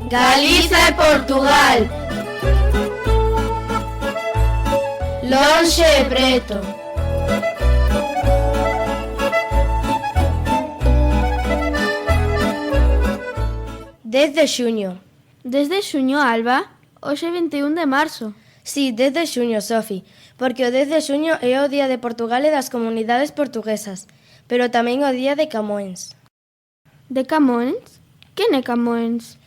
Galiza e Portugal. Lonxe e preto. Desde xuño. Desde xuño, Alba? Hoxe 21 de marzo. Sí, desde xuño, Sofi, porque o 10 de xuño é o Día de Portugal e das Comunidades Portuguesas, pero tamén o Día de Camões. De Camões? Quen é Camões?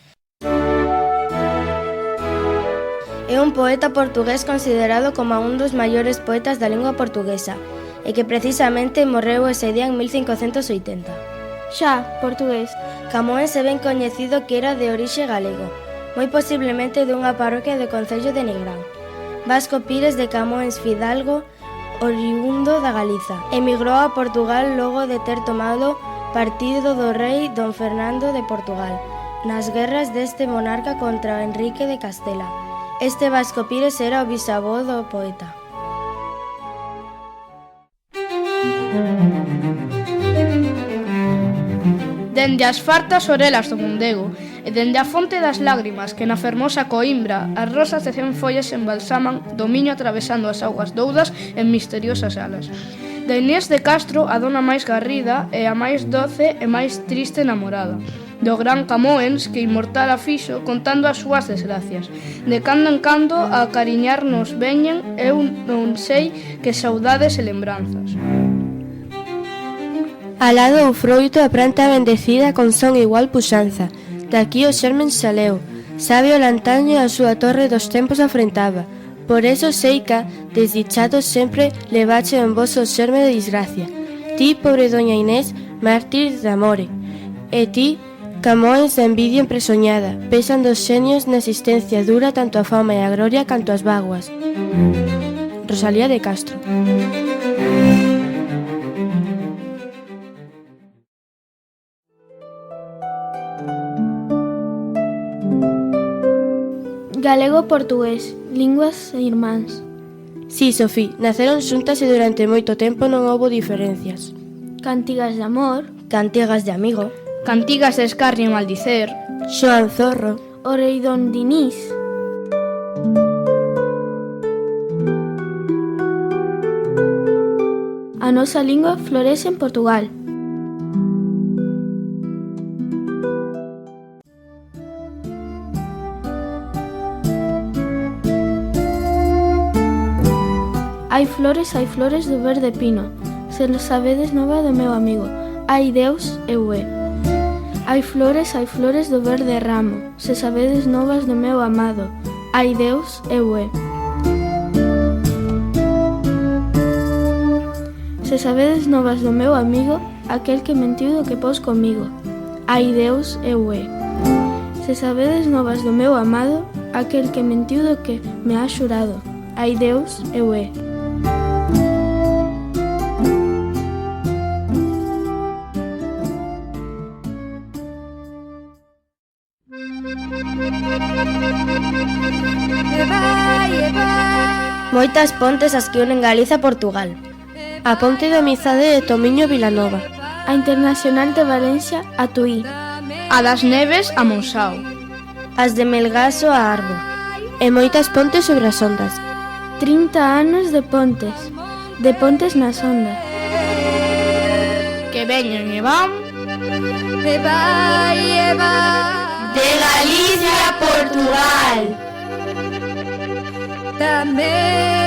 É un poeta portugués considerado como un dos maiores poetas da lingua portuguesa e que precisamente morreu ese día en 1580. Xa, portugués. Camões é ben coñecido que era de orixe galego, moi posiblemente dunha parroquia do concello de Nigrán. Vasco Pires de Camões Fidalgo, oriundo da Galiza. Emigrou a Portugal logo de ter tomado partido do rei Don Fernando de Portugal nas guerras deste monarca contra Enrique de Castela. Este Vasco Pires era o bisavó do poeta. Dende as fartas orelas do Mondego e dende a fonte das lágrimas que na fermosa Coimbra as rosas de 100 follas embalsaman do Miño atravesando as augas doudas en misteriosas alas. De Inés de Castro, a dona máis garrida e a máis doce e máis triste namorada. Do gran Camões que inmortal a fixo contando as súas desgracias. De cando en cando a cariñarnos veñen, eu non sei que saudades e lembranzas. Alado o froito a planta bendecida con son igual puxanza. Daqui o xermen saleu, sabe o lantaño a súa torre dos tempos afrentaba. Por eso sei que, desdichado sempre, levache en vos o xerme de disgracia. Ti, pobre doña Inés, mártir de amore. E ti, Camões da envidia empresoñada, pesan dos xenios na existencia dura tanto a fama e a gloria canto as vaguas. Rosalía de Castro. Galego-portugués, linguas irmáns. Sí, Sofí, naceron xuntas e durante moito tempo non houbo diferencias. Cantigas de amor. Cantigas de amigo. Cantigas de escarnio e maldicer. Xoan Zorro. O rei Don Dinís. A nosa lingua florece en Portugal. Hai flores do verde pino. Se lo sabedes nova do meu amigo. Ai Deus, eu é. Hai flores do verde ramo. Se sabedes novas do meu amado. Ai Deus, eu é. Se sabedes novas do meu amigo, aquel que mentiu do que pos comigo. Ai Deus, eu é. Se sabedes novas do meu amado, aquel que mentiu do que me ha xurado. Ai Deus, eu é. Moitas pontes as que unen Galiza e Portugal. A ponte de Amizade de Tomiño Vilanova. A Internacional de Valencia a Tuí. A das Neves a Monsao. As de Melgaso a Arbo. E moitas pontes sobre as ondas. 30 anos de pontes nas ondas. Que veñen e van. De Galicia a Portugal. Tamén